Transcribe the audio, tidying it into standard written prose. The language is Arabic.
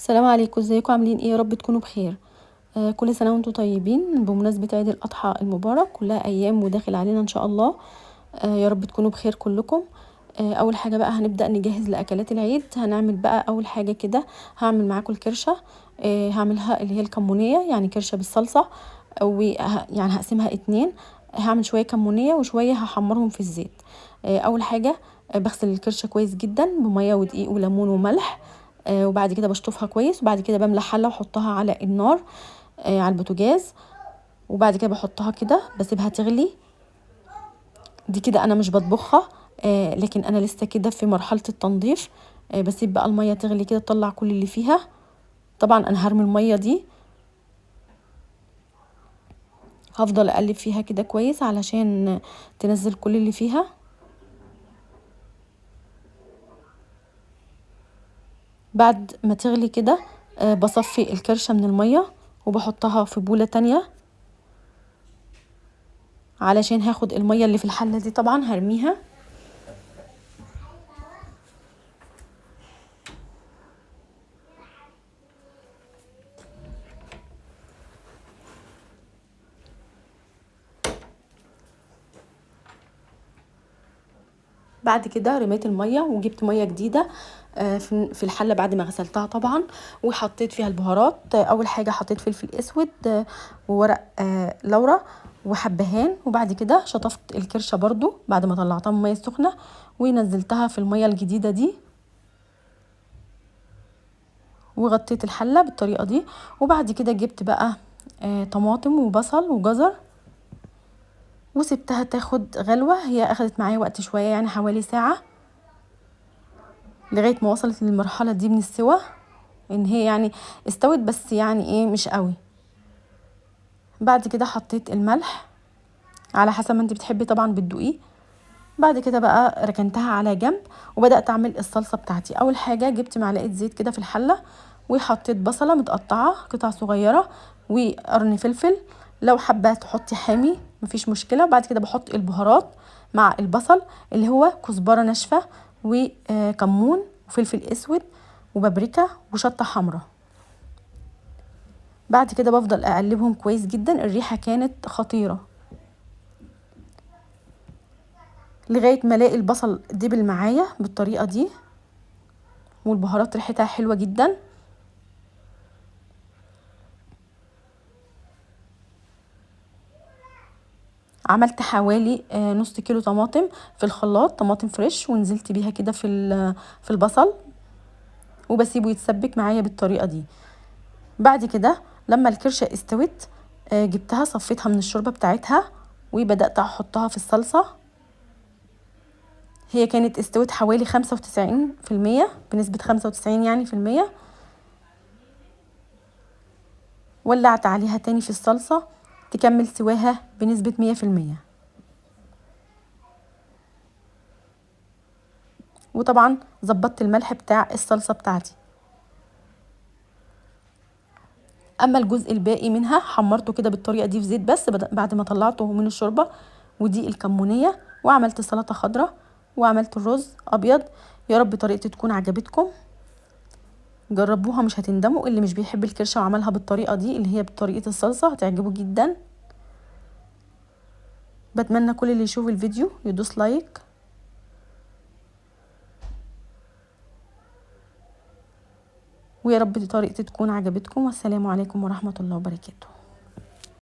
السلام عليكم، ازيكم عاملين ايه؟ يا رب تكونوا بخير. كل سنه وانتم طيبين بمناسبه عيد الاضحى المبارك، كلها ايام وداخل علينا ان شاء الله. يا رب تكونوا بخير كلكم. اول حاجه بقى هنبدا نجهز لاكلات العيد. هنعمل بقى اول حاجه كده، هعمل معاكم الكرشه. هعملها اللي هي الكمونيه، يعني كرشه بالصلصه، يعني هقسمها اتنين. هعمل شويه كمونيه وشويه هحمرهم في الزيت. اول حاجه بغسل الكرشه كويس جدا بميه ودقيق وليمون وملح. وبعد كده بشطفها كويس، وبعد كده بملى حله واحطها على النار، على البوتاجاز. وبعد كده بحطها كده بسيبها تغلي. دي كده انا مش بطبخها، لكن انا لسه كده في مرحله التنظيف. بسيب بقى الميه تغلي كده، تطلع كل اللي فيها. طبعا انا هرمي الميه دي، هفضل اقلب فيها كده كويس علشان تنزل كل اللي فيها. بعد ما تغلي كده بصفي الكرشه من الميه وبحطها في بوله تانية، علشان هاخد الميه اللي في الحله دي طبعا هرميها. بعد كده رميت الميه وجبت ميه جديده في الحله بعد ما غسلتها طبعا، وحطيت فيها البهارات. اول حاجه حطيت فلفل اسود وورق لورا وحبهان. وبعد كده شطفت الكرشه برضو بعد ما طلعتها من الميه السخنه ونزلتها في الميه الجديده دي، وغطيت الحله بالطريقه دي. وبعد كده جبت بقى طماطم وبصل وجزر، وسبتها تاخد غلوه. هي اخدت معايا وقت شويه، يعني حوالي ساعه، لغايه ما وصلت للمرحله دي من السوى، ان هي يعني استوت بس يعني ايه مش قوي. بعد كده حطيت الملح على حسب ما انت بتحبي طبعا بتدوقيه. بعد كده بقى ركنتها على جنب وبدات اعمل الصلصه بتاعتي. اول حاجه جبت معلقه زيت كده في الحله، وحطيت بصله متقطعه قطع صغيره وقرن فلفل، لو حابه تحطي حامي مفيش مشكله. بعد كده بحط البهارات مع البصل، اللي هو كزبره ناشفه وكمون وفلفل اسود وبابريكا وشطه حمراء. بعد كده بفضل اقلبهم كويس جدا. الريحه كانت خطيره لغايه ما الاقي البصل دبل معايا بالطريقه دي، والبهارات ريحتها حلوه جدا. عملت حوالي نص كيلو طماطم في الخلاط، طماطم فريش، ونزلت بيها كده في البصل، وبسيبه يتسبك معايا بالطريقه دي. بعد كده لما الكرشه استوت جبتها صفيتها من الشوربه بتاعتها وبدات احطها في الصلصه. هي كانت استوت حوالي 95%، بنسبه 95 يعني في المية. ولعت عليها تاني في الصلصة تكمل سواها بنسبة 100%. وطبعا ظبطت الملح بتاع الصلصة بتاعتي. اما الجزء الباقي منها حمرته كده بالطريقة دي في زيت بس بعد ما طلعته من الشوربة. ودي الكمونية. وعملت سلطة خضراء وعملت الرز ابيض. يا رب طريقتي تكون عجبتكم، جربوها مش هتندموا. اللي مش بيحب الكرشة وعملها بالطريقة دي اللي هي بطريقة الصلصة هتعجبه جدا. بتمنى كل اللي يشوف الفيديو يدوس لايك، ويا رب طريقتي تكون عجبتكم. والسلام عليكم ورحمة الله وبركاته.